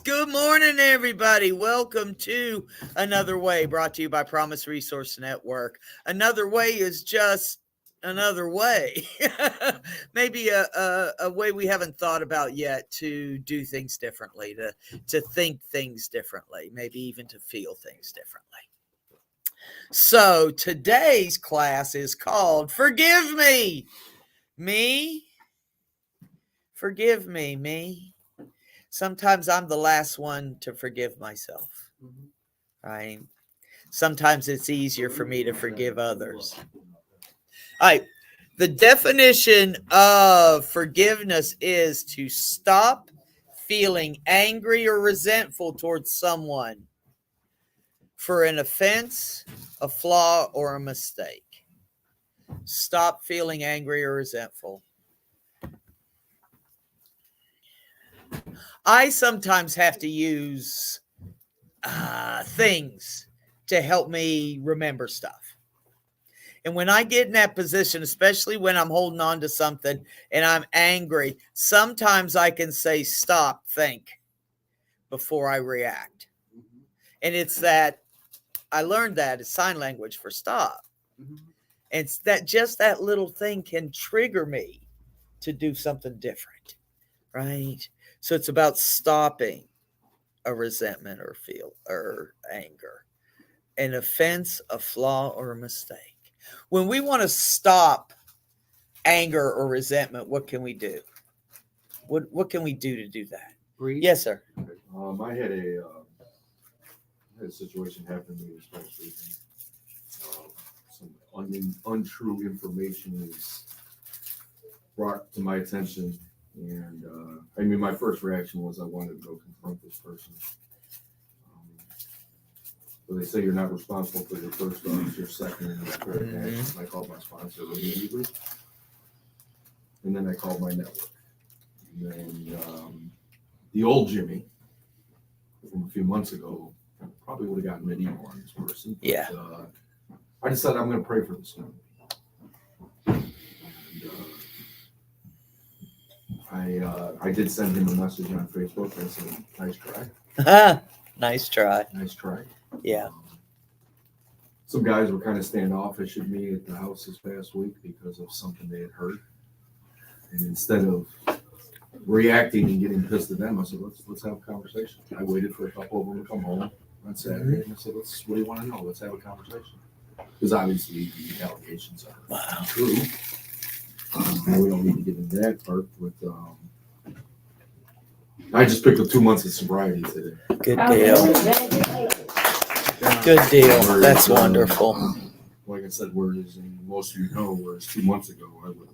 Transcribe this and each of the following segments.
Good morning, everybody. Welcome to Another Way, brought to you by Promise Resource Network. Another way is just another way. Maybe a way we haven't thought about yet to do things differently, to think things differently, maybe even to feel things differently. So today's class is called Forgive Me. Me? Forgive me, me. Sometimes I'm the last one to forgive myself, right? Sometimes it's easier for me to forgive others. All right. The definition of forgiveness is to stop feeling angry or resentful towards someone for an offense, a flaw, or a mistake. Stop feeling angry or resentful. I sometimes have to use things to help me remember stuff. And when I get in that position, especially when I'm holding on to something and I'm angry, sometimes I can say, stop, think before I react. And it's that I learned that it's sign language for stop. And it's that just that little thing can trigger me to do something different, right? So it's about stopping a resentment or anger, an offense, a flaw, or a mistake. When we want to stop anger or resentment, what can we do? What can we do to do that? Breathe. Yes, sir. I had a situation happen to me this past weekend. Some untrue information was brought to my attention, and my first reaction was I wanted to go confront this person. But they say you're not responsible for your first thoughts, your second, and your third actions. I called my sponsor immediately, and then I called my network. And then the old Jimmy from a few months ago probably would have gotten medieval on this person. But, yeah. I decided I'm going to pray for this family. And I did send him a message on Facebook. I said, "Nice try." Nice try. Nice try. Yeah. Some guys were kind of standoffish at me at the house this past week because of something they had heard. And instead of reacting and getting pissed at them, I said, let's have a conversation. I waited for a couple of them to come home on Saturday, and I said, what do you want to know? Let's have a conversation. Because obviously the allegations are true. We don't need to get into that part, but I just picked up 2 months of sobriety today. Good deal. Good deal. That's wonderful. Like I said, whereas most of you know, whereas 2 months ago I would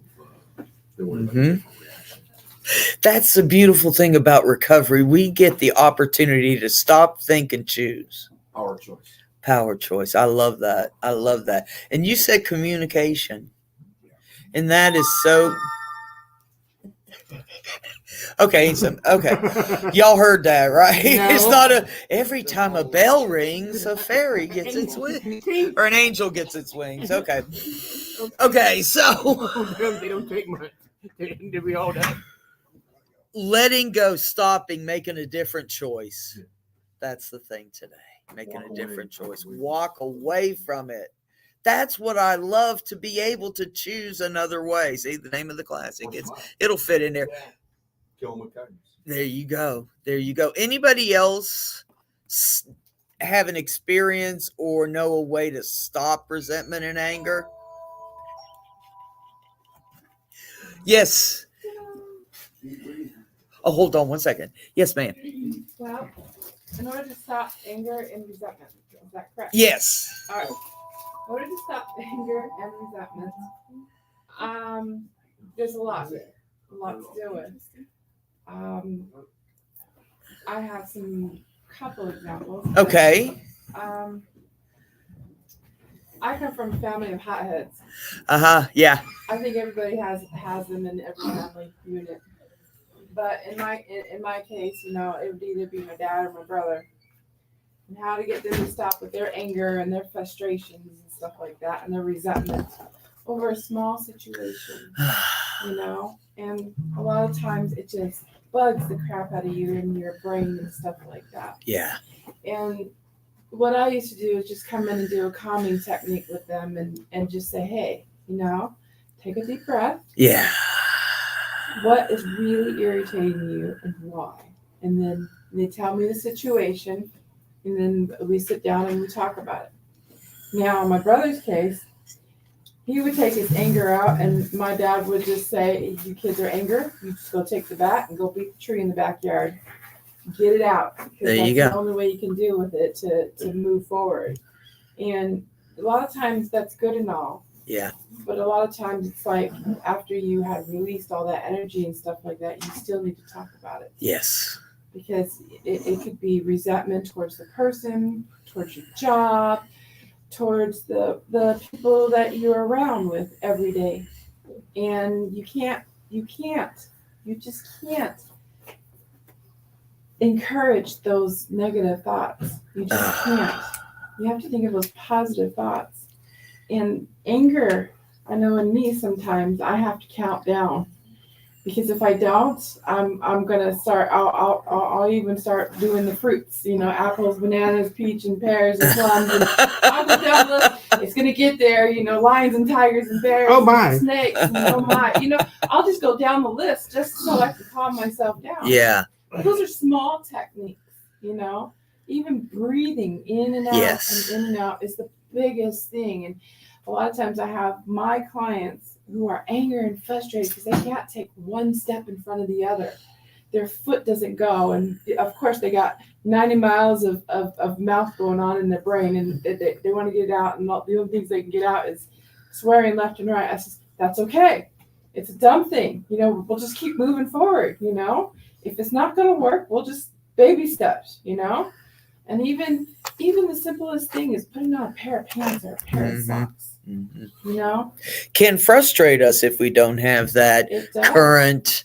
have there would have been a different reaction. That's the beautiful thing about recovery. We get the opportunity to stop, think, and choose. Power choice. Power choice. I love that. I love that. And you said communication. And that is so... Okay. Y'all heard that, right? No. It's not every time a bell rings, a fairy gets its wings. Or an angel gets its wings. Okay. Okay, so... They don't take much. To be all done. Letting go, stopping, making a different choice. That's the thing today. Making a different choice. Walk away from it. That's what I love, to be able to choose another way. See, the name of the class, it'll fit in there. Kill them with kindness. There you go. There you go. Anybody else have an experience or know a way to stop resentment and anger? Yes. Oh, hold on 1 second. Yes, ma'am. Well, in order to stop anger and resentment, is that correct? Yes. All right. In order to stop anger and resentment, there's a lot to do with. I have couple examples. Okay. I come from a family of hotheads. Yeah. I think everybody has them in every family unit. But in my case, it would either be my dad or my brother. And how to get them to stop with their anger and their frustrations and stuff like that, and their resentment over a small situation, And a lot of times it just bugs the crap out of you in your brain and stuff like that. Yeah. And what I used to do is just come in and do a calming technique with them and just say, hey, take a deep breath. Yeah. What is really irritating you and why? And then they tell me the situation, and then we sit down and we talk about it. Now, in my brother's case, he would take his anger out, and my dad would just say, you kids are angry, you just go take the bat and go beat the tree in the backyard. Get it out. Because There that's you go. the only way you can deal with it to move forward. And a lot of times that's good and all. Yeah. But a lot of times it's like after you have released all that energy and stuff like that, you still need to talk about it. Yes. Because it could be resentment towards the person, towards your job, towards the people that you're around with every day. And you just can't encourage those negative thoughts. You just can't. You have to think of those positive thoughts. And anger, I know in me sometimes I have to count down, because if I don't, I'm gonna start. I'll even start doing the fruits. Apples, bananas, peach, and pears, and plums. And I'll go down the list. It's gonna get there. Lions and tigers and bears. Oh, my. And snakes. And oh my. I'll just go down the list just so I can calm myself down. Yeah. But those are small techniques. Even breathing in and out Yes. and in and out is the biggest thing. And a lot of times I have my clients who are angry and frustrated because they can't take one step in front of the other. Their foot doesn't go. And of course they got 90 miles of mouth going on in their brain, and they want to get it out. And the only things they can get out is swearing left and right. I said, that's okay. It's a dumb thing. We'll just keep moving forward. If it's not going to work, we'll just baby steps, And even the simplest thing is putting on a pair of pants or a pair of socks. Mm-hmm. Can frustrate us if we don't have that It does. current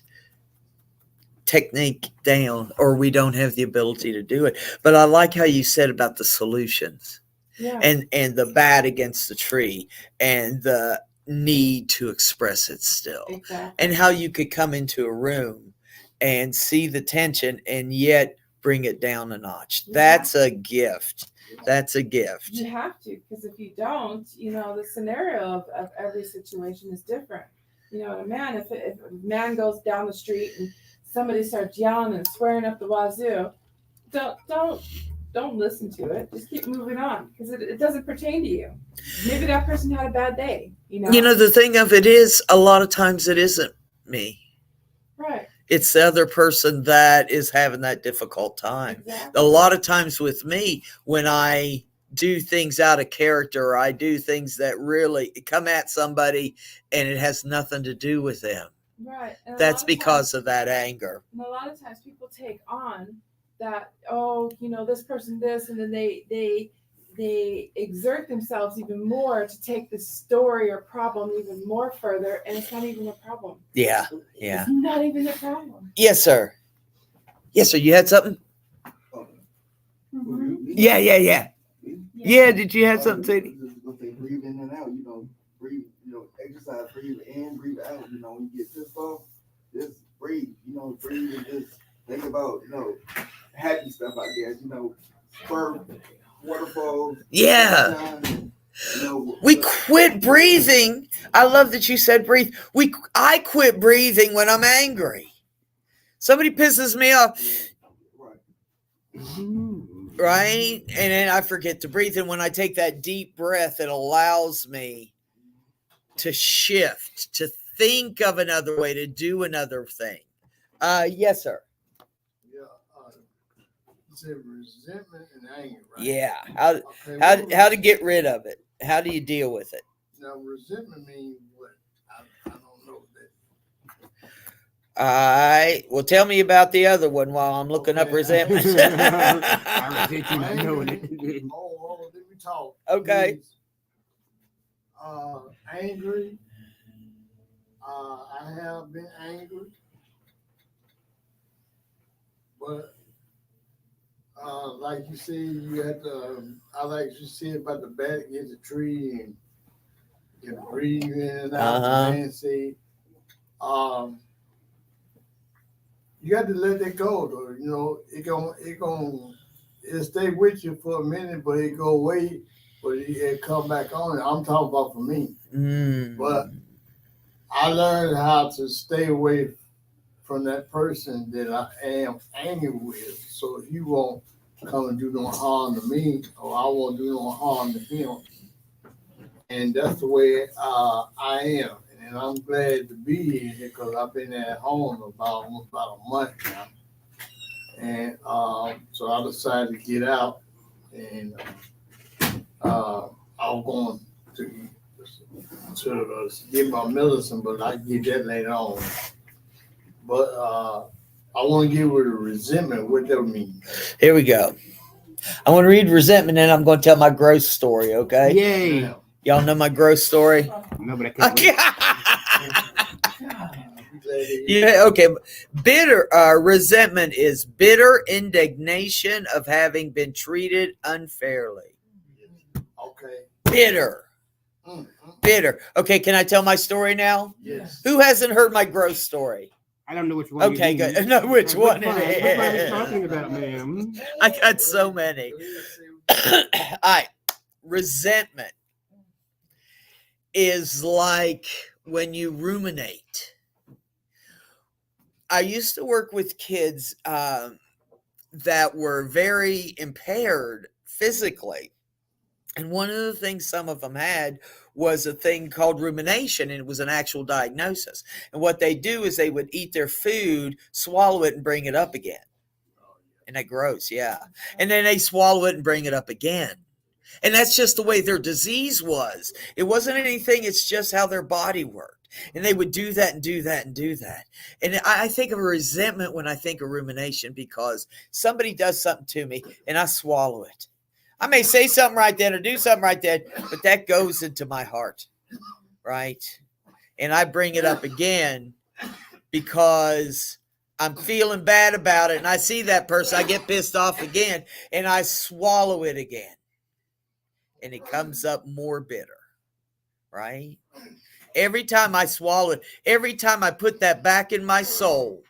technique down, or we don't have the ability to do it. But I like how you said about the solutions Yeah. and the bat against the tree and the need to express it still, Exactly. and how you could come into a room and see the tension and yet bring it down a notch. Yeah. That's a gift. That's a gift. You have to, because if you don't, the scenario of every situation is different. A man, if a man goes down the street and somebody starts yelling and swearing up the wazoo, don't listen to it. Just keep moving on, because it doesn't pertain to you. Maybe that person had a bad day. The thing of it is, a lot of times it isn't me. Right. It's the other person that is having that difficult time. Exactly. A lot of times with me, when I do things out of character, or I do things that really come at somebody and it has nothing to do with them. Right. And That's because of that anger. And a lot of times people take on that, this person this, and then they exert themselves even more to take the story or problem even more further, and it's not even a problem. Yeah. Yeah. It's not even a problem. Yes, sir. Yes, sir. You had something? Mm-hmm. Yeah. Yeah. Did you have something, Sadie? Breathe in and out, breathe, exercise, breathe in, breathe out, when you get pissed off, just breathe, breathe and just think about, happy stuff, I guess, spur, waterfalls. Yeah. Sunshine, We quit breathing. I love that you said breathe. I quit breathing when I'm angry. Somebody pisses me off, right? And then I forget to breathe. And when I take that deep breath, it allows me to shift, to think of another way, to do another thing. Yes, sir. Yeah, you said resentment and anger, right? Yeah. Okay, How to get rid of it? How do you deal with it? Now, resentment means what? I don't know that. All right. Well, tell me about the other one while I'm looking up Okay. resentment. I resent you not knowing it. Oh, let me talk. Okay. Means, angry. I have been angry, but like you said, you had to. I like you said about the bat against the tree and you breathe in and out. Uh-huh. And say, you got to let it go though. You know, it'll stay with you for a minute, but it go away, but it come back on. I'm talking about for me. But I learned how to stay away from that person that I am angry with, so he won't come and do no harm to me, or I won't do no harm to him. And that's the way I am. And I'm glad to be here because I've been at home almost about a month now. And so I decided to get out, and I was going to get my medicine, but I get that later on. But I want to get rid of resentment. What that mean? Here we go. I want to read resentment, and I'm going to tell my growth story. Okay. Yay. Now, Y'all know my growth story. No, but I can't. Okay. I'm glad to hear Yeah, okay. Bitter resentment is bitter indignation of having been treated unfairly. Okay. Bitter. Mm. Bitter. Okay, can I tell my story now? Yes. Who hasn't heard my growth story? I don't know which one. Okay, you good. mean. Know which one it What are you is. talking about, ma'am? I got so many. All right. Resentment is like when you ruminate. I used to work with kids that were very impaired physically. And one of the things some of them had was a thing called rumination, and it was an actual diagnosis. And what they do is they would eat their food, swallow it, and bring it up again. And that gross, yeah. And then they swallow it and bring it up again. And that's just the way their disease was. It wasn't anything, it's just how their body worked. And they would do that and do that and do that. And I think of a resentment when I think of rumination, because somebody does something to me and I swallow it. I may say something right then or do something right then, but that goes into my heart, right? And I bring it up again because I'm feeling bad about it. And I see that person, I get pissed off again, and I swallow it again. And it comes up more bitter, right? Every time I swallow it, every time I put that back in my soul,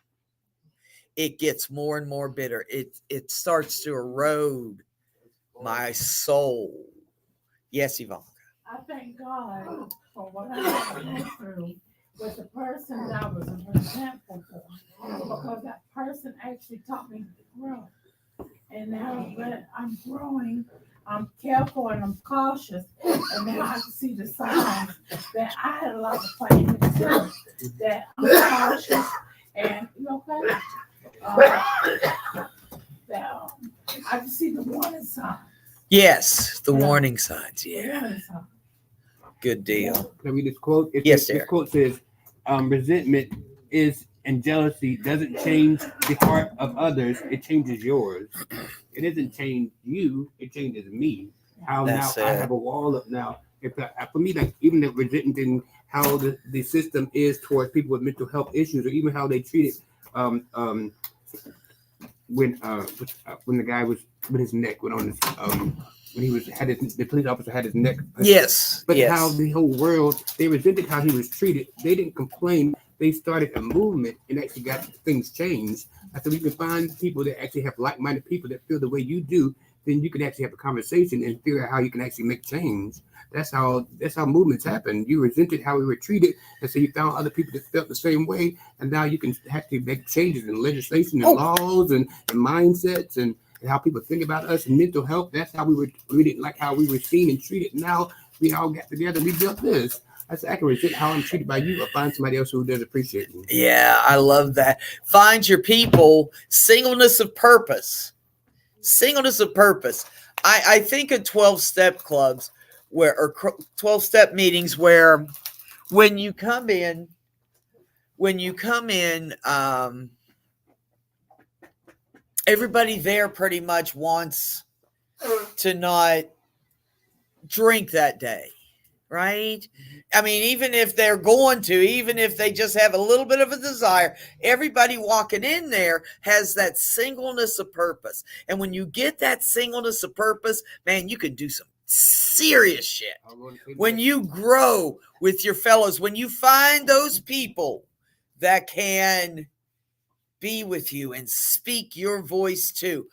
it gets more and more bitter. It starts to erode my soul. Yes, Yvonne. I thank God for what I went through with the person that I was resentful for, because that person actually taught me to grow. And now that I'm growing, I'm careful and I'm cautious, and now I can see the signs that I had a lot to play in it too, that I'm cautious and okay. That I can see the warning signs. Yes, the warning signs. Yeah, Warning signs. good deal. Can I read this quote? Yes, This sir. quote says, resentment is and jealousy doesn't change the heart of others, it changes yours. It doesn't change you, it changes me. How That's now I it. have a wall up now. For me, like even the resentment in how the system is towards people with mental health issues, or even how they treat it when the guy was when his neck went on his when he was the police officer had his neck. Yes, But yes. how the whole world, they resented how he was treated. They didn't complain. They started a movement and actually got things changed. I said, we can find people that actually have like-minded people that feel the way you do, then you can actually have a conversation and figure out how you can actually make change. That's how movements happen. You resented how we were treated, and so you found other people that felt the same way, and now you can actually make changes in legislation and laws and mindsets and how people think about us and mental health. That's how we didn't like how we were seen and treated. Now we all got together, we built this. I said, I can resent how I'm treated by you, or find somebody else who does appreciate me. Yeah, I love that. Find your people, singleness of purpose. Singleness of purpose. I think of 12-step clubs or 12-step meetings where when you come in, everybody there pretty much wants to not drink that day, right? I mean, even if they're going to, even if they just have a little bit of a desire, everybody walking in there has that singleness of purpose. And when you get that singleness of purpose, man, you can do some serious shit. When you grow with your fellows, when you find those people that can be with you and speak your voice too.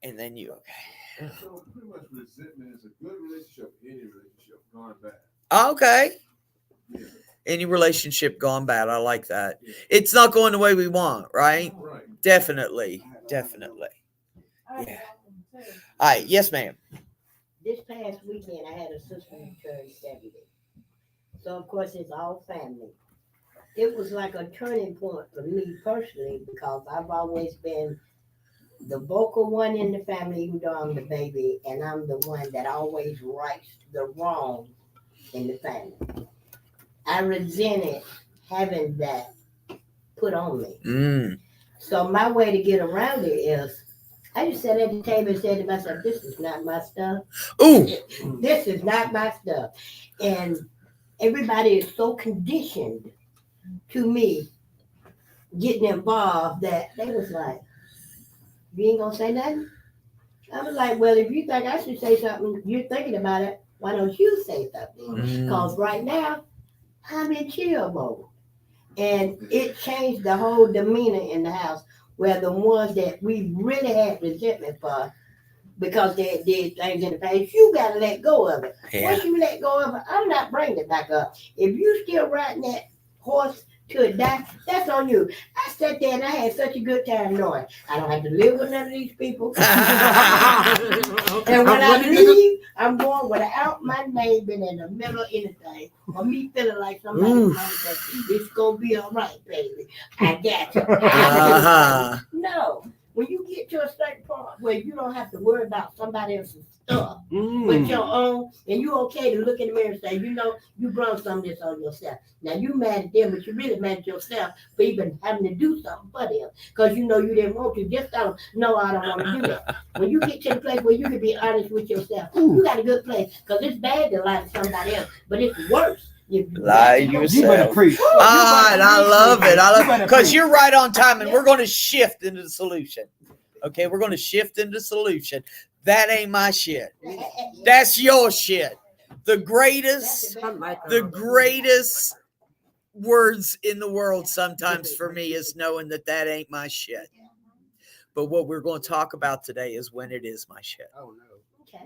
And then you, okay. So pretty much resentment is a good relationship, any relationship gone bad. Okay. Yeah. Any relationship gone bad. I like that. Yeah. It's not going the way we want, right? Right. Definitely. Definitely. I had Yeah. that one too. All right. Yes, ma'am. This past weekend, I had a sister who turned 70. So, of course, it's all family. It was like a turning point for me personally because I've always been the vocal one in the family, even though I'm the baby, and I'm the one that always rights the wrong in the family. I resented having that put on me. Mm. So my way to get around it is I just sat at the table and said to myself, this is not my stuff. Ooh. This is not my stuff. And everybody is so conditioned to me getting involved that they was like, you ain't gonna say nothing? I was like, well, if you think I should say something, you're thinking about it, why don't you say something? Mm. Because right now, I'm in chill mode. And it changed the whole demeanor in the house where the ones that we really had resentment for because they did things in the past, you got to let go of it. Yeah. Once you let go of it, I'm not bringing it back up. If you still riding that horse to it die, that's on you. I sat there and I had such a good time knowing I don't have to live with none of these people. And when I leave, I'm going without my name being in the middle of anything. Or me feeling like somebody Oof. might say, it's going to be all right, baby. I got you. Uh-huh. No. When you get to a certain point where you don't have to worry about somebody else's stuff, but Mm. your own, and you okay to look in the mirror and say, you know, you brought some of this on yourself. Now you mad at them, but you really mad at yourself for even having to do something for them. Because you know you didn't want to. Just tell them, no, I don't want to do that. When you get to the place where you can be honest with yourself, you got a good place. Because it's bad to lie to somebody else, but it's worse. If you Lie to yourself. You better preach. All right, I love it. I love better because preach. you're right on time, and we're going to shift into the solution. Okay, we're going to shift into solution. That ain't my shit. That's your shit. The greatest words in the world sometimes for me is knowing that that ain't my shit. But what we're going to talk about today is when it is my shit. Oh, no. Okay.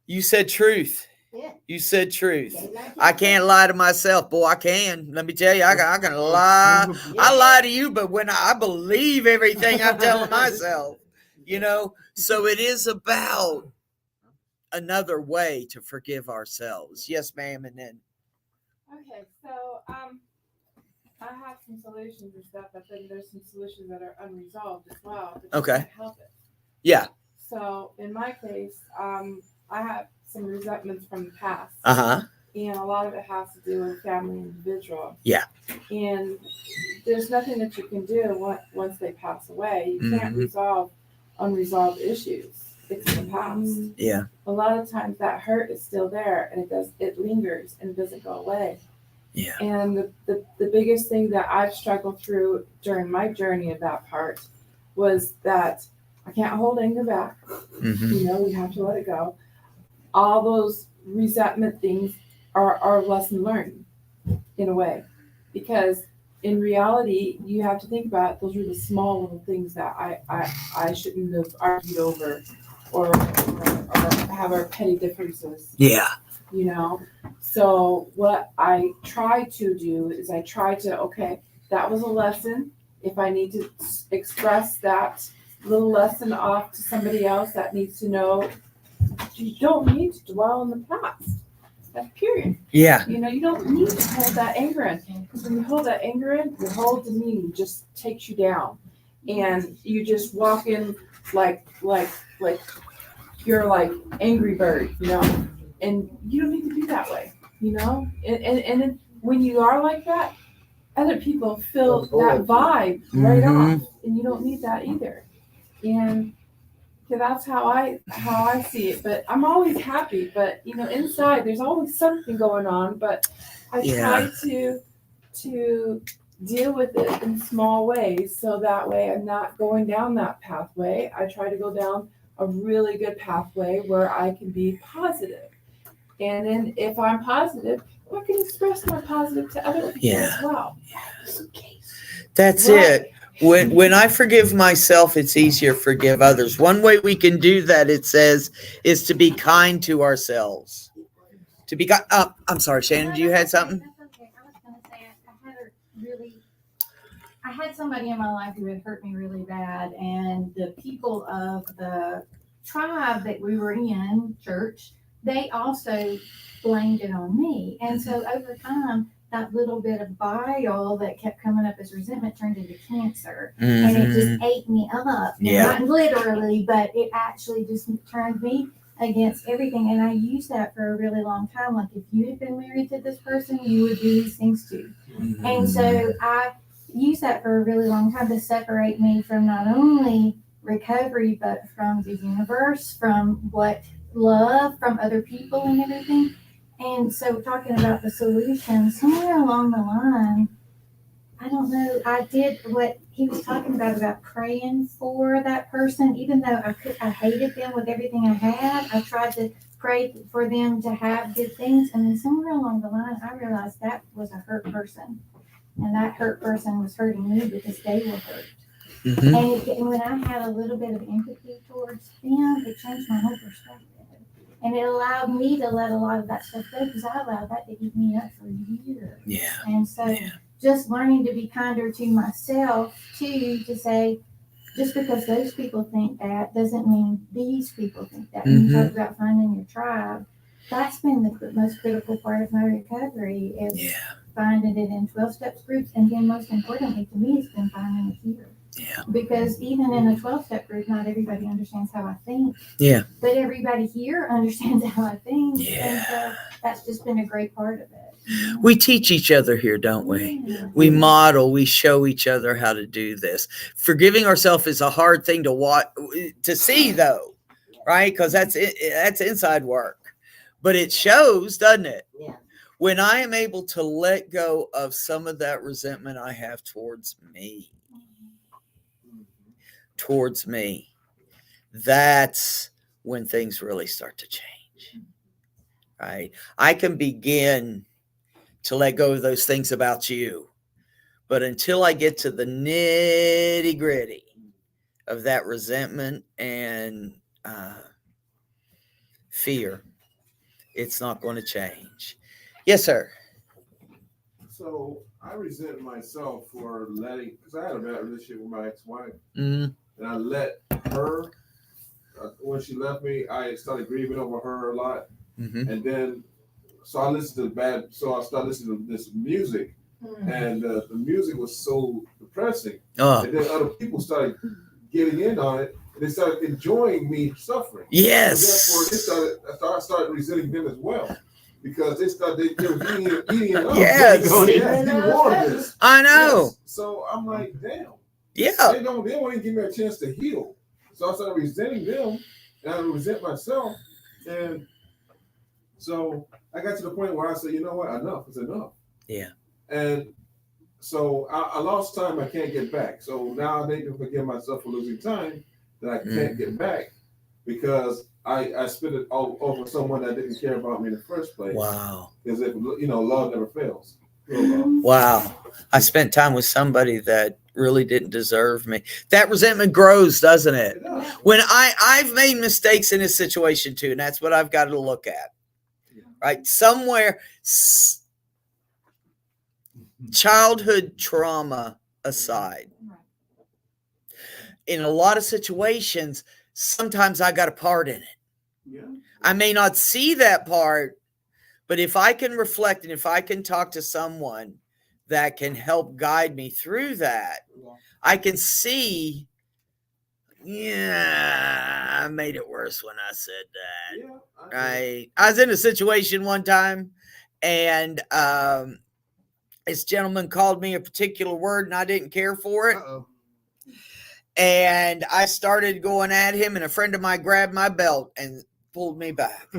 You said truth. Yeah. You said truth. Can't lie to I can't lie to myself. Boy, I can. Let me tell you, I can lie. I lie to you, but when I believe everything I'm telling myself, you know, so it is about another way to forgive ourselves. Yes, ma'am. And then, Okay, so I have some solutions and stuff, but then there's some solutions that are unresolved as well. But you Okay. can't help it. yeah. So in my case, I have some resentments from the past, Uh-huh. and a lot of it has to do with family and individual. Yeah. And there's nothing that you can do once they pass away. You can't Mhm. resolve unresolved issues. It's in the past. Yeah. A lot of times that hurt is still there, and it lingers and it doesn't go away. Yeah. And the biggest thing that I've struggled through during my journey of that part was that I can't hold anger back. Mhm. You know, you have to let it go. All those resentment things are lesson learned in a way, because in reality, you have to think about it, those are the small little things that I shouldn't have argued over or have our petty differences. Yeah. You know, so what I try to do is okay, that was a lesson. If I need to express that little lesson off to somebody else that needs to know, you don't need to dwell in the past. That's period. Yeah. You know, you don't need to hold that anger in, because when you hold that anger in, your whole demeanor just takes you down, and you just walk in like you're like Angry Bird, you know, and you don't need to be that way, you know, and then when you are like that, other people feel that vibe right Mhm. off, and you don't need that either, and so that's how I see it. But I'm always happy, but you know, inside there's always something going on, but I try to deal with it in small ways, so that way I'm not going down that pathway. I try to go down a really good pathway where I can be positive. And then if I'm positive, I can express my positive to other people Yeah. as well. That's Right. it. When I forgive myself, it's easier to forgive others. One way we can do that, it says, is to be kind to ourselves. To be kind. I'm sorry, Shannon. You had something? That's okay. I was gonna say I had somebody in my life who had hurt me really bad, and the people of the tribe that we were in, church, they also blamed it on me. And so over time, that little bit of bile that kept coming up as resentment turned into cancer. And it just ate me up. Yeah. Not literally, but it actually just turned me against everything. And I used that for a really long time. Like, if you had been married to this person, you would do these things too. And so I used that for a really long time to separate me from not only recovery, but from the universe, from what love, from other people and everything. And so talking about the solution, somewhere along the line, I don't know, I did what he was talking about praying for that person. Even though I hated them with everything I had, I tried to pray for them to have good things. And then somewhere along the line, I realized that was a hurt person. And that hurt person was hurting me because they were hurt. And when I had a little bit of empathy towards them, it changed my whole perspective. And it allowed me to let a lot of that stuff go, because I allowed that to eat me up for years. Yeah. And so just learning to be kinder to myself too, to say, just because those people think that doesn't mean these people think that. When you talk about finding your tribe, that's been the most critical part of my recovery, is finding it in 12 steps groups. And then most importantly to me, it's been finding it here. Yeah. Because even in a 12-step group, not everybody understands how I think. Yeah. But everybody here understands how I think. Yeah. And so that's just been a great part of it. We teach each other here, don't we? Yeah. We model, we show each other how to do this. Forgiving ourselves is a hard thing to see, though, right? Because that's inside work. But it shows, doesn't it? Yeah. When I am able to let go of some of that resentment I have towards me, that's when things really start to change, right? I can begin to let go of those things about you, but until I get to the nitty gritty of that resentment and fear, it's not going to change. Yes, sir. So I resent myself for letting, because I had a bad relationship with my ex-wife, Mm-hmm. and I let her, when she left me, I started grieving over her a lot. Mm-hmm. And then, so I started listening to this music, and the music was so depressing. Oh, And then other people started getting in on it, and they started enjoying me suffering. yes. So therefore, I started resenting them as well, because they were eating it up. Yes. They wanted this. I know. Yes. So I'm like, damn. Yeah. They don't even give me a chance to heal. So I started resenting them, and I resent myself. And so I got to the point where I said, you know what, enough is enough. Yeah. And so I lost time I can't get back. So now I need to forgive myself for losing time that I can't get back, because I spent it all over someone that didn't care about me in the first place. Wow. Because if love never fails. Real love. Wow. I spent time with somebody that really didn't deserve me. That resentment grows, doesn't it? It does. When I've made mistakes in this situation too, and that's what I've got to look at. Right? Somewhere, childhood trauma aside, in a lot of situations, sometimes I got a part in it. Yeah. I may not see that part, but if I can reflect and if I can talk to someone that can help guide me through that, I can see, I made it worse when I said that. Yeah. Right. I was in a situation one time, and this gentleman called me a particular word and I didn't care for it. Uh-oh. And I started going at him, and a friend of mine grabbed my belt and pulled me back.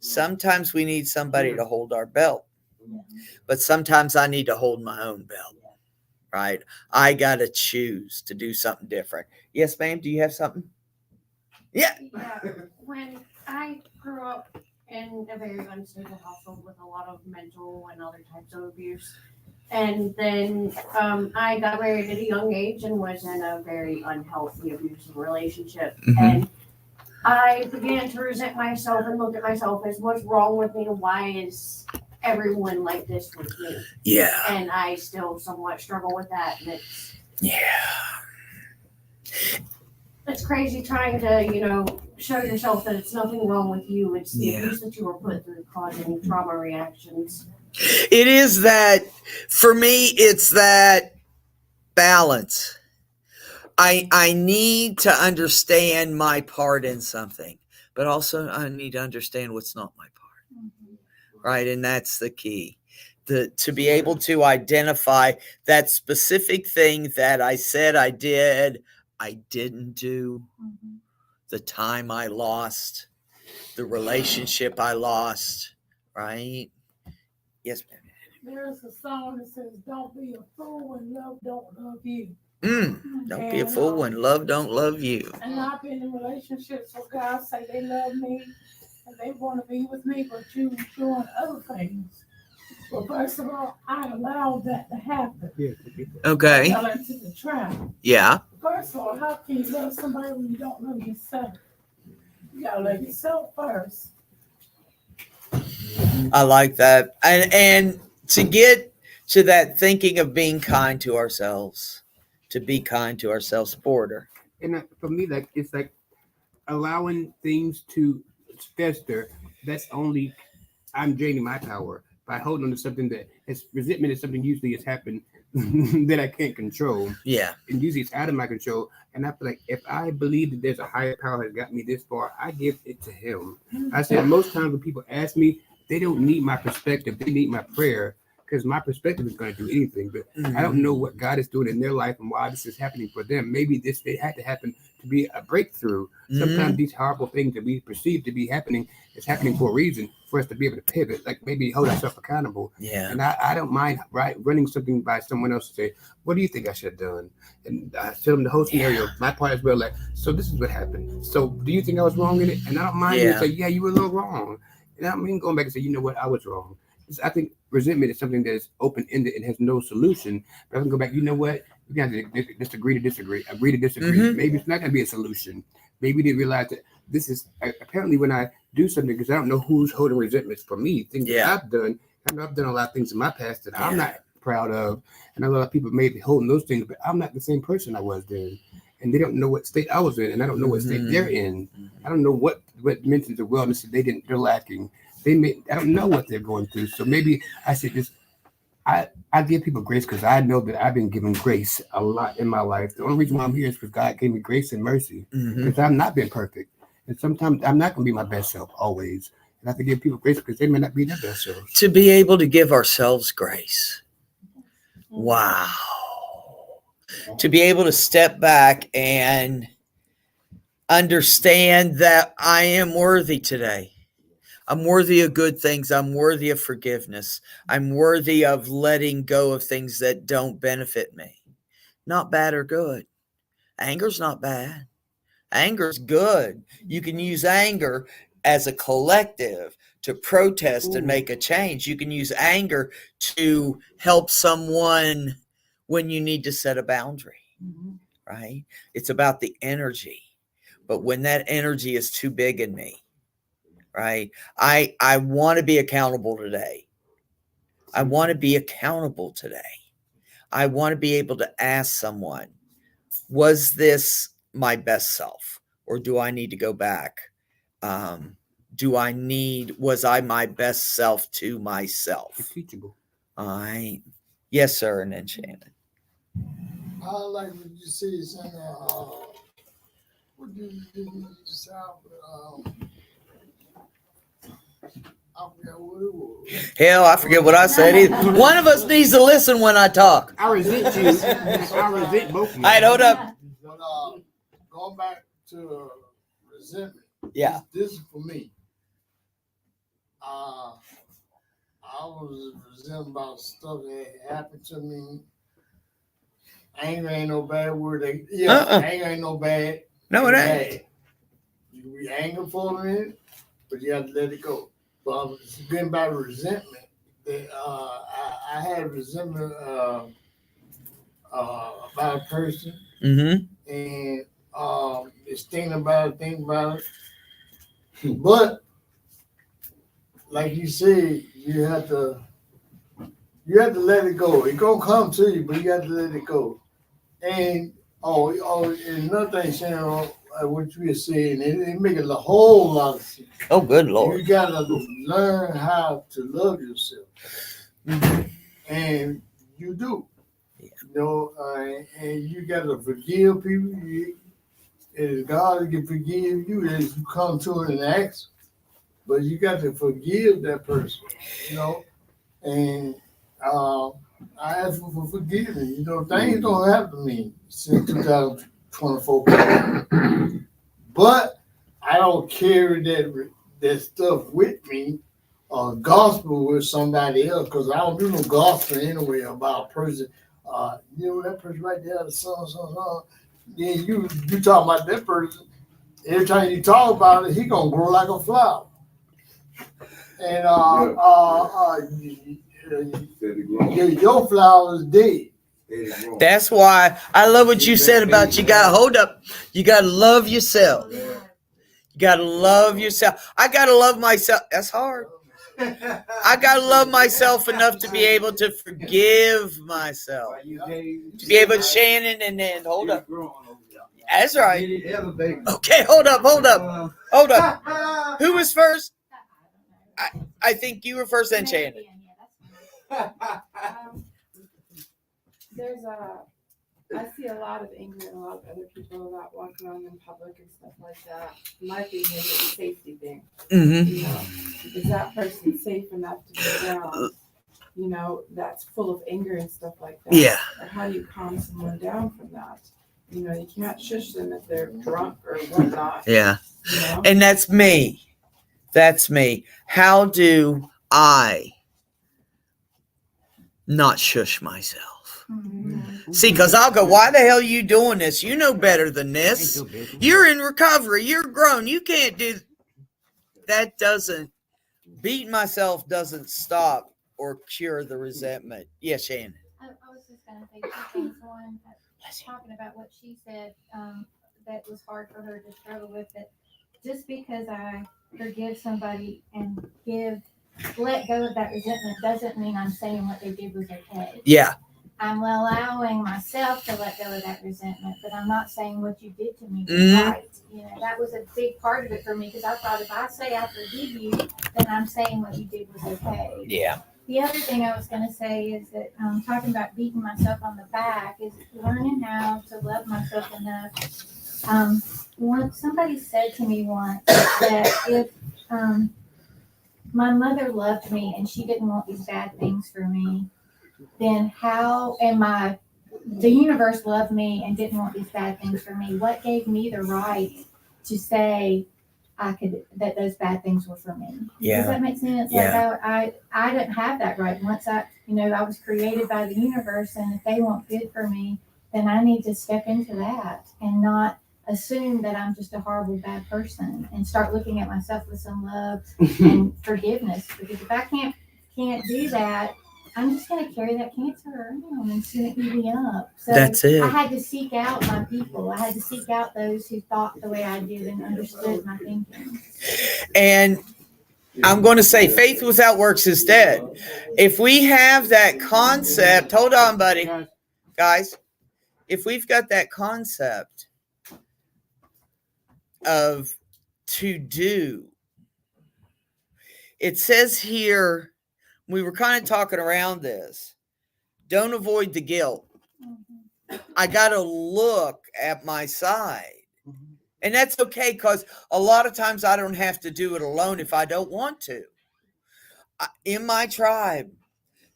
Sometimes we need somebody to hold our belt, but sometimes I need to hold my own belt, right? I got to choose to do something different. Yes, ma'am. Do you have something? Yeah. Yeah, when I grew up in a very unstable household with a lot of mental and other types of abuse, And then I got married at a young age and was in a very unhealthy, abusive relationship. Mhm. And I began to resent myself and look at myself as what's wrong with me and why is everyone like this with me? Yeah. And I still somewhat struggle with that. And it's crazy trying to, show yourself that it's nothing wrong with you. It's the abuse that you were put through causing trauma reactions. It is that, for me, it's that balance. I need to understand my part in something, but also I need to understand what's not my part. Right. And that's the key. To be able to identify that specific thing that I said I didn't do, the time I lost, the relationship I lost. Right. Yes, ma'am. There's a song that says, "Don't be a fool when love don't love you." Don't be a fool when love don't love you. And I've been in relationships where guys say they love me and they want to be with me, but you doing other things. Well, first of all, I allowed that to happen. Okay. I fell into the trap. Yeah. First of all, how can you love somebody when you don't love yourself? You gotta love yourself first. I like that. And to get to that thinking of being kind to ourselves, to be kind to ourselves, Porter. And for me, it's like allowing things to fester. That's only I'm draining my power by holding on to something that resentment is something usually has happened that I can't control. Yeah. And usually it's out of my control. And I feel like if I believe that there's a higher power that got me this far, I give it to him. I said most times when people ask me, they don't need my perspective. They need my prayer, because my perspective is going to do anything. But I don't know what God is doing in their life and why this is happening for them. Maybe it had to happen to be a breakthrough. Sometimes these horrible things that we perceive to be happening is happening for a reason, for us to be able to pivot, like maybe hold ourselves accountable. Yeah. And I don't mind running something by someone else to say, what do you think I should have done? And I tell them the whole scenario, my part as well, like, so this is what happened. So do you think I was wrong in it? And I don't mind to say, yeah, you were a little wrong. And I mean, going back and say, you know what, I was wrong. I think resentment is something that is open-ended and has no solution. But I can go back, you know what, we got to just agree to disagree. Maybe it's not going to be a solution. Maybe they realize that this is apparently when I do something, because I don't know who's holding resentments for me, things that I've done. I know I've done a lot of things in my past that I'm not proud of. And a lot of people may be holding those things, but I'm not the same person I was then. And they don't know what state I was in, and I don't know what state they're in. I don't know what mentions of wellness that they're lacking. I don't know what they're going through. So maybe I said this. I give people grace because I know that I've been given grace a lot in my life. The only reason why I'm here is because God gave me grace and mercy. Because I've not been perfect. And sometimes I'm not going to be my best self always. And I have to give people grace because they may not be their best selves. To be able to give ourselves grace. Wow. To be able to step back and understand that I am worthy today. I'm worthy of good things. I'm worthy of forgiveness. I'm worthy of letting go of things that don't benefit me. Not bad or good. Anger's not bad. Anger's good. You can use anger as a collective to protest and make a change. You can use anger to help someone when you need to set a boundary, right? It's about the energy. But when that energy is too big in me, right? I want to be accountable today. I want to be accountable today. I want to be able to ask someone, was this my best self? Or do I need to go back? Was I my best self to myself? It's teachable. All right. Yes, sir. And then Shannon. I like what you see saying, what did you say? I forgot what it was. Hell, I forget what I said either. One of us needs to listen when I talk. I resent you. I resent both of you. All right, hold up. But going back to resentment. Yeah. This is for me. I was resentful about stuff that happened to me. Anger ain't no bad word. Anger ain't no bad. No, it ain't. You be angry for a minute, but you have to let it go. But getting about resentment, I had resentment about a person, Mm-hmm. and it's thinking about it. But like you said, you have to let it go. It's gonna come to you, but you have to let it go. And and another thing, Sharon, what you were saying, it makes a whole lot of sense. Oh, good Lord. You gotta learn how to love yourself, and you do. Yeah. You know, and you gotta forgive people. And God can forgive you as you come to it and ask, but you got to forgive that person. You know, and I ask for forgiveness. You know, things don't happen to me since 2024. But I don't carry that stuff with me or gospel with somebody else because I don't do no gospel anyway about a person. You know, that person right there, son. Then you talk about that person. Every time you talk about it, he gonna grow like a flower. And your flower is dead. That's why I love what you said about you gotta love yourself. You gotta love yourself. I gotta love myself. That's hard. I gotta love myself enough to be able to forgive myself. To be able to Shannon and then hold up. That's right. Okay, hold up. Who was first? I think you were first, then Shannon. I see a lot of anger in a lot of other people about walking around in public and stuff like that. My opinion is a safety thing. Mm-hmm. You know, is that person safe enough to be around? You know, that's full of anger and stuff like that. Yeah. Or how do you calm someone down from that? You know, you can't shush them if they're drunk or whatnot. Yeah. You know? And that's me. How do I not shush myself? See, because I'll go, why the hell are you doing this? You know better than this. You're in recovery. You're grown. You can't do that. Beating myself doesn't stop or cure the resentment. Yes, Shannon. I was just going to say two things. One, talking about what she said, that was hard for her to struggle with it. Just because I forgive somebody and let go of that resentment doesn't mean I'm saying what they did was okay. Yeah. I'm allowing myself to let go of that resentment, but I'm not saying what you did to me was right. You know, that was a big part of it for me because I thought if I say I forgive you, then I'm saying what you did was okay. Yeah. The other thing I was going to say is that talking about beating myself on the back is learning how to love myself enough. Somebody said to me once that if my mother loved me and she didn't want these bad things for me, then the universe loved me and didn't want these bad things for me. What gave me the right to say that those bad things were for me? Yeah. Does that make sense? Yeah. Like I didn't have that right. Once I was created by the universe, and if they want good for me, then I need to step into that and not assume that I'm just a horrible bad person and start looking at myself with some love and forgiveness. Because if I can't do that, I'm just going to carry that cancer around and soon it eat me up. So that's it. I had to seek out my people. I had to seek out those who thought the way I did and understood my thinking. And I'm going to say faith without works is dead. If we have that concept, hold on, buddy. Guys, if we've got that concept of to do, it says here, we were kind of talking around this. Don't avoid the guilt. I got to look at my side. And that's okay because a lot of times I don't have to do it alone if I don't want to. In my tribe,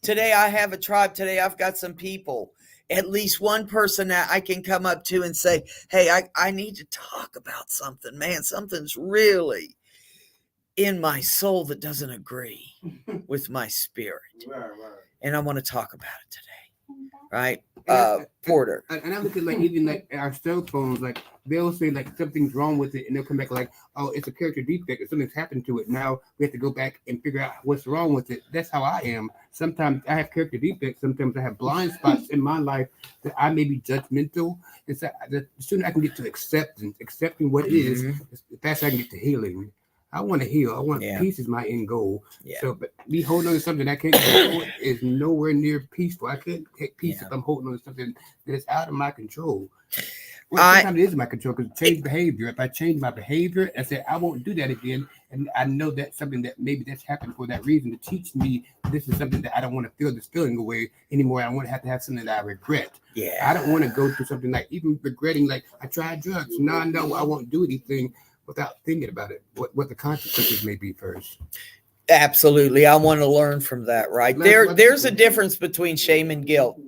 today I have a tribe. Today I've got some people, at least one person that I can come up to and say, hey, I need to talk about something. Man, something's really in my soul that doesn't agree with my spirit. Right. And I want to talk about it today. right? And Porter. And I look at like even like our cell phones, like they'll say like something's wrong with it, and they'll come back like, oh, it's a character defect or something's happened to it. Now we have to go back and figure out what's wrong with it. That's how I am. Sometimes I have character defects. Sometimes I have blind spots in my life that I may be judgmental. And so the sooner I can get to accepting what it is, the faster I can get to healing. I want to heal. I want peace is my end goal. Yeah. So, but me holding on to something I can't control is nowhere near peaceful. I can't take peace if I'm holding on to something that is out of my control. Well, sometimes it is in my control because change behavior. If I change my behavior and say I won't do that again, and I know that's something that maybe that's happened for that reason to teach me this is something that I don't want to feel this feeling away anymore. I want to have something that I regret. Yeah. I don't want to go through something like even regretting like I tried drugs. Now I know I won't do anything without thinking about it, what the consequences may be first. Absolutely. I want to learn from that, right? There's a difference between shame and guilt.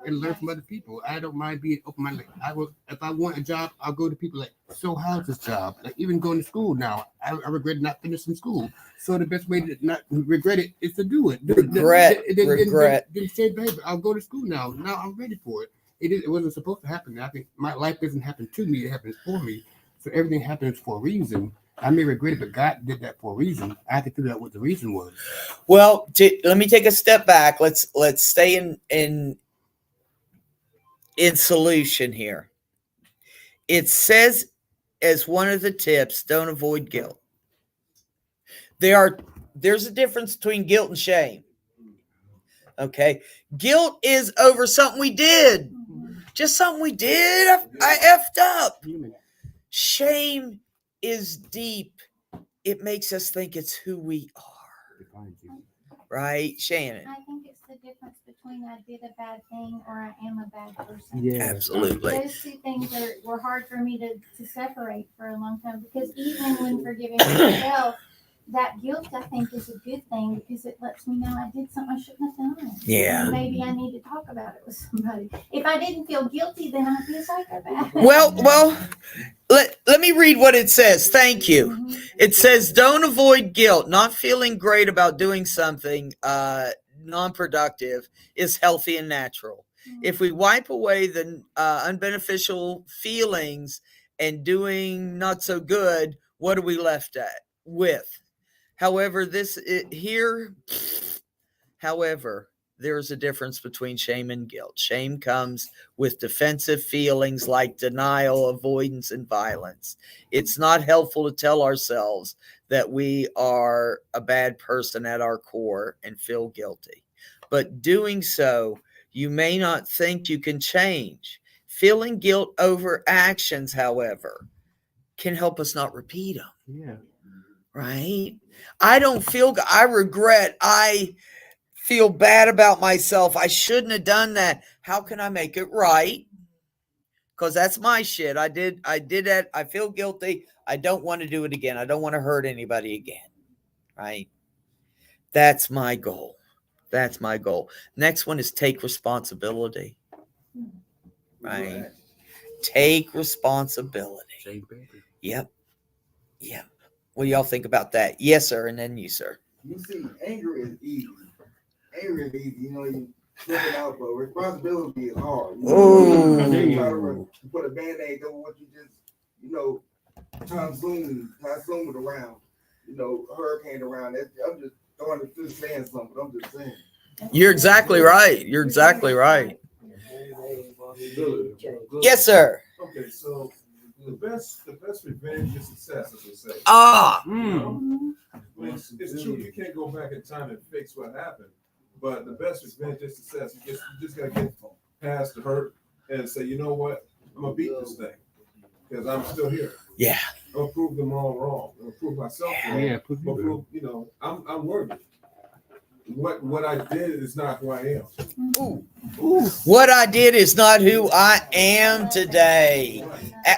And learn from other people. I don't mind being open-minded. I will, if I want a job, I'll go to people like, so how's this job? Like even going to school now, I regret not finishing school. So the best way to not regret it is to do it. Regret. Then say, baby, I'll go to school now. Now I'm ready for it. It wasn't supposed to happen. I think my life doesn't happen to me. It happens for me. So everything happens for a reason. I may regret it, but God did that for a reason. I had to figure out what the reason was. Well, let me take a step back. Let's stay in solution here. It says as one of the tips, don't avoid guilt. There's a difference between guilt and shame. Okay. Guilt is over something we did. Just something we did. I effed up. Shame is deep. It makes us think it's who we are. Right, Shannon? I think it's the difference between I did a bad thing or I am a bad person. Yeah, absolutely. Those two things were hard for me to separate for a long time because even when forgiving myself, that guilt I think is a good thing because it lets me know I did something I shouldn't have done. Yeah. And maybe I need to talk about it with somebody. If I didn't feel guilty, then I'd be a psychopath. Well, let me read what it says. Thank you. It says, don't avoid guilt. Not feeling great about doing something non-productive is healthy and natural. If we wipe away the unbeneficial feelings and doing not so good, what are we left with? However, there's a difference between shame and guilt. Shame comes with defensive feelings like denial, avoidance, and violence. It's not helpful to tell ourselves that we are a bad person at our core and feel guilty. But doing so, you may not think you can change. Feeling guilt over actions, however, can help us not repeat them. Yeah. Right? I regret, I feel bad about myself. I shouldn't have done that. How can I make it right? Because that's my shit. I did that. I feel guilty. I don't want to do it again. I don't want to hurt anybody again. Right? That's my goal. That's my goal. Next one is take responsibility. Right? Take responsibility. Yep. What do y'all think about that? Yes, sir. And then you, sir. You see, anger is easy. You know, you flip it out, but responsibility is hard. You try to put a band-aid over what you just, you know, typhoon it around, you know, hurricane around. I'm just throwing it through saying something. I'm just saying. You're exactly right. You're exactly right. Yes, sir. Okay, so the best revenge is success, as they say. It's true. You can't go back in time and fix what happened, but the best revenge is success. You just gotta get past the hurt and say, you know what, I'm gonna beat this thing because I'm still here. Yeah. I'm gonna prove them all wrong. I'm gonna prove myself wrong. Yeah. Prove, you know, I'm worthy. What I did is not who I am. What I did is not who I am today.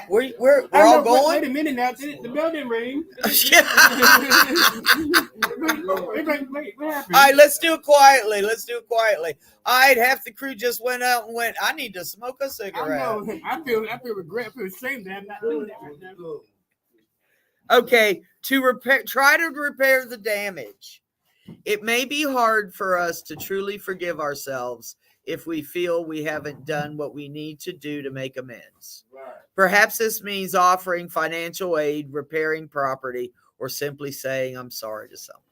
We're all going. Wait a minute now. The bell didn't ring. Wait, what happened? All right, let's do it quietly. All right, half the crew just went out and went, I need to smoke a cigarette. I feel regret. I feel ashamed that I'm not doing that right now. Okay, try to repair the damage. It may be hard for us to truly forgive ourselves if we feel we haven't done what we need to do to make amends. Right. Perhaps this means offering financial aid, repairing property, or simply saying, I'm sorry to someone.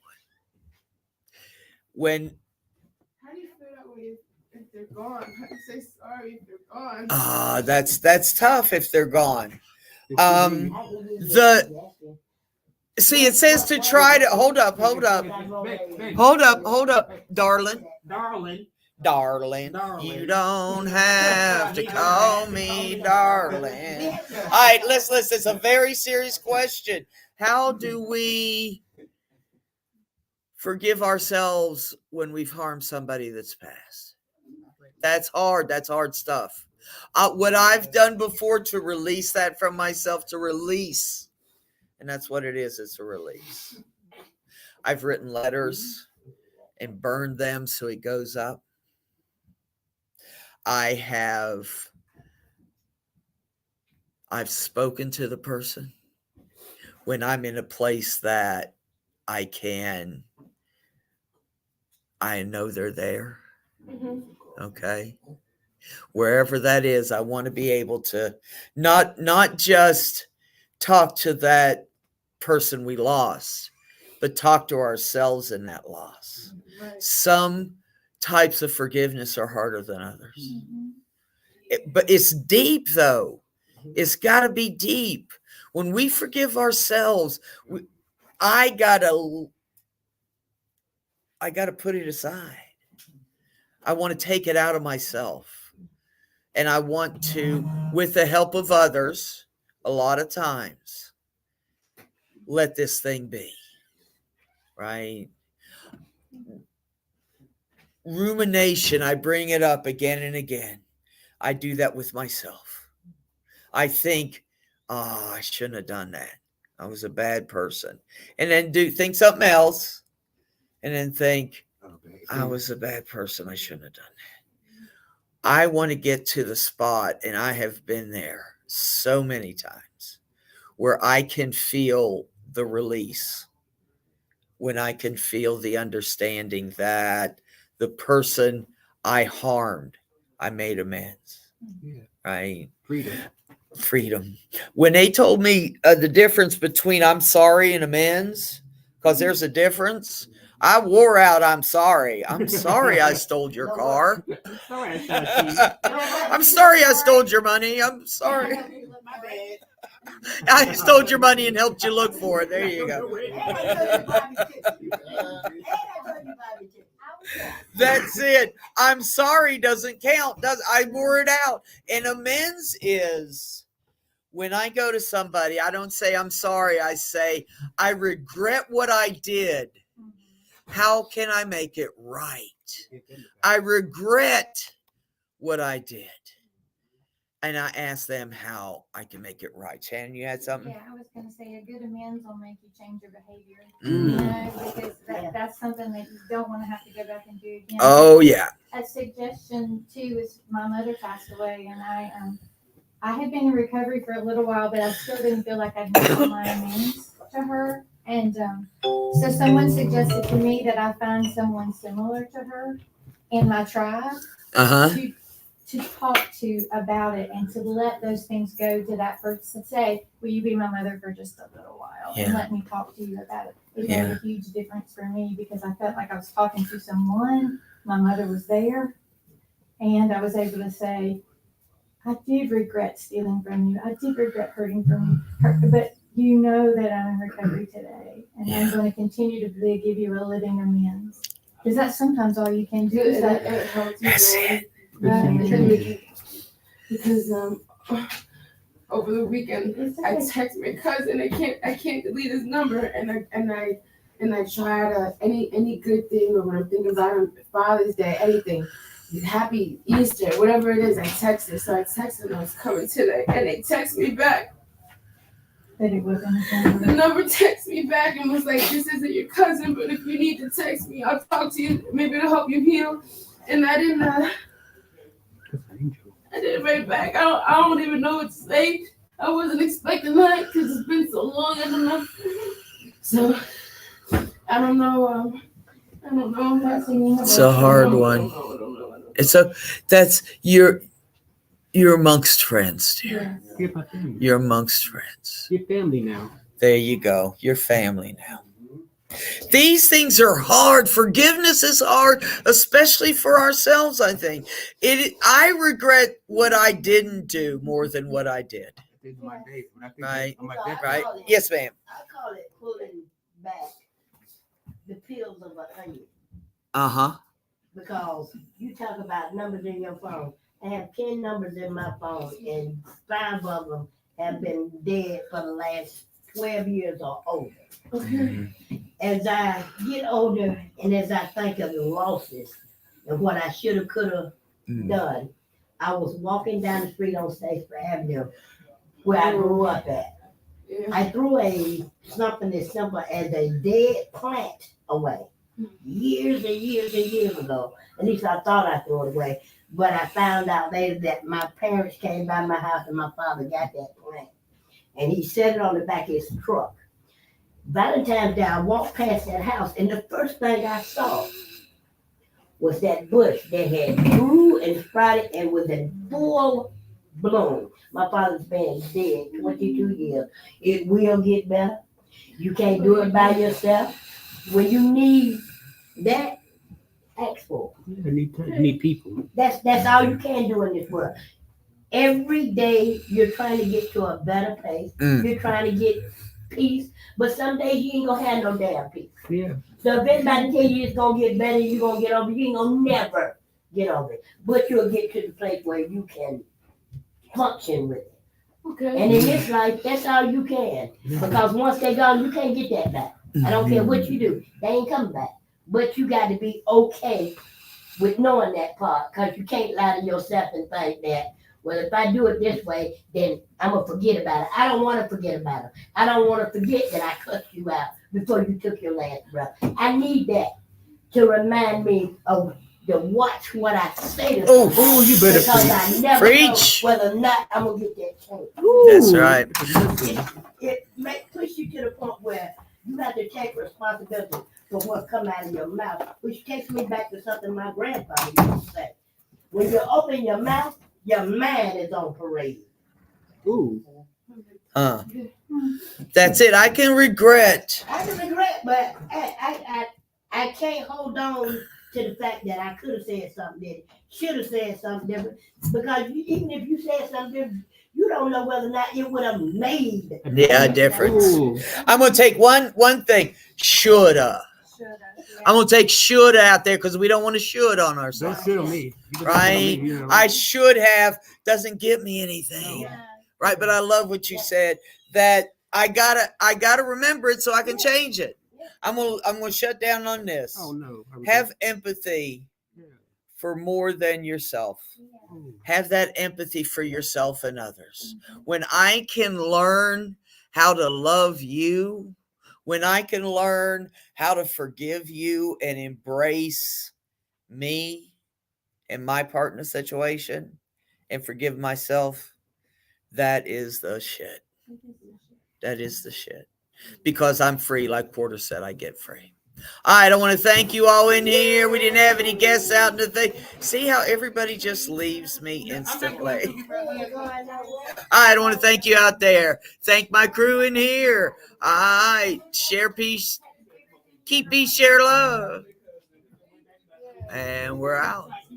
When How do you feel that way if they're gone? How do you say sorry if they're gone? that's tough if they're gone. See, it says to try to hold up, darling. Darling, you don't have to call me darling. All right, let's listen. It's a very serious question. How do we forgive ourselves when we've harmed somebody that's passed? That's hard. That's hard stuff. What I've done before to release that from myself, and that's what it is. It's a release. I've written letters and burned them so it goes up. I've spoken to the person when I'm in a place that I know they're there. Okay. Wherever that is, I want to be able to not just talk to that person we lost, but talk to ourselves in that loss. Right. Some types of forgiveness are harder than others. But it's deep, though. It's got to be deep. When we forgive ourselves, I gotta put it aside. I want to take it out of myself. And I want to, with the help of others, a lot of times, let this thing be. Right? Rumination, I bring it up again and again. I do that with myself. I think, I shouldn't have done that. I was a bad person. And then think something else. And then think, I was a bad person. I shouldn't have done that. I want to get to the spot, and I have been there so many times, where I can feel the release, when I can feel the understanding that the person I harmed, I made amends. Yeah. Right? Freedom. When they told me the difference between I'm sorry and amends, because there's a difference, I wore out I'm sorry. I'm sorry I stole your car. I'm sorry I stole your money. I'm sorry. I stole your money and helped you look for it. There you go. That's it. I'm sorry doesn't count. I wore it out. And amends is when I go to somebody, I don't say I'm sorry. I say I regret what I did. How can I make it right? I regret what I did. And I ask them how I can make it right. Shannon, you had something? Yeah, I was going to say a good amends will make you change your behavior. Mm. You know, because that's something that you don't want to have to go back and do again. Oh, yeah. A suggestion too is my mother passed away, and I had been in recovery for a little while, but I still didn't feel like I'd made all my amends to her. And so someone suggested to me that I find someone similar to her in my tribe to talk to about it and to let those things go to that person. Say, will you be my mother for just a little while and let me talk to you about it? It made a huge difference for me because I felt like I was talking to someone. My mother was there, and I was able to say, I did regret stealing from you. I did regret hurting from you, but you know that I'm in recovery today, and I'm going to continue to give you a living amends. Because that's sometimes all you can do. Is that it helps you. That's it. Because over the weekend I text my cousin. I can't delete his number, and I try to any good thing, or when I'm thinking about him, Father's Day, anything, Happy Easter, whatever it is, I text it. So I texted them I was coming today, and they text me back. that it wasn't The number texted me back and was like, "This isn't your cousin, but if you need to text me, I'll talk to you. Maybe it'll help you heal." And I didn't write back. I don't even know what to say. I wasn't expecting that because it's been so long. I don't know. So I don't know. It's a hard one. And so that's you're amongst friends, dear. You're my family. You're amongst friends. You're family now. There you go. You're family now. These things are hard. Forgiveness is hard, especially for ourselves, I think. I regret what I didn't do more than what I did. This is my day. When I think Right. on my So I death, Right? call it- Yes, ma'am. I call it pulling back the peels of an onion. Uh-huh. Because you talk about numbers in your phone. I have 10 numbers in my phone, and 5 of them have been dead for the last 12 years or older. As I get older and as I think of the losses and what I should have, could have done, I was walking down the street on Statesboro Avenue where I grew up at. I threw something as simple as a dead plant away years and years and years ago. At least I thought I threw it away. But I found out later that my parents came by my house and my father got that plant. And he set it on the back of his truck. Valentine's Day, I walked past that house, and the first thing I saw was that bush that had grew and sprouted and was in full bloom. My father's been dead 22 years. It will get better. You can't do it by yourself. When you need that, ask for it. You need people. That's all you can do in this world. Every day you're trying to get to a better place. You're trying to get peace, but some days you ain't gonna have no damn peace. Yeah. So if anybody tell you it's gonna get better, you're gonna get over it, you ain't gonna never get over it. But you'll get to the place where you can function with it. Okay. And in this life, that's all you can. Because once they're gone, you can't get that back. I don't care what you do, they ain't coming back. But you got to be okay with knowing that part, because you can't lie to yourself and think that, well, if I do it this way, then I'm going to forget about it. I don't want to forget about it. I don't want to forget that I cussed you out before you took your last breath. I need that to remind me of to watch what I say to Oh, someone, you better because I never Preach. know whether or not I'm going to get that chance. That's right. It may push you to the point where you have to take responsibility for what come out of your mouth, which takes me back to something my grandfather used to say. When you open your mouth, your mind is on parade. Ooh. That's it. I can regret. I can regret, but I can't hold on to the fact that I could have said something different, should have said something different, because even if you said something different, you don't know whether or not it would have made Yeah, a difference. Ooh. I'm gonna take one thing. Shoulda. I'm gonna take shoulda out there because we don't want to should on Don't ourselves. shit on me. You can Right? shit on me, you know. I should have doesn't give me anything. Right? But I love what you said, that I gotta remember it so I can change it. I'm gonna shut down on this. Oh no. Have empathy for more than yourself. Have that empathy for yourself and others. When I can learn how to love you, when I can learn how to forgive you and embrace me and my part in the situation and forgive myself, that is the shit. That is the shit. Because I'm free, like Porter said, I get free. All right, I want to thank you all in here. We didn't have any guests out in the thing. See how everybody just leaves me instantly. All right, I want to thank you out there. Thank my crew in here. All right, share peace. Keep peace, share love. And we're out.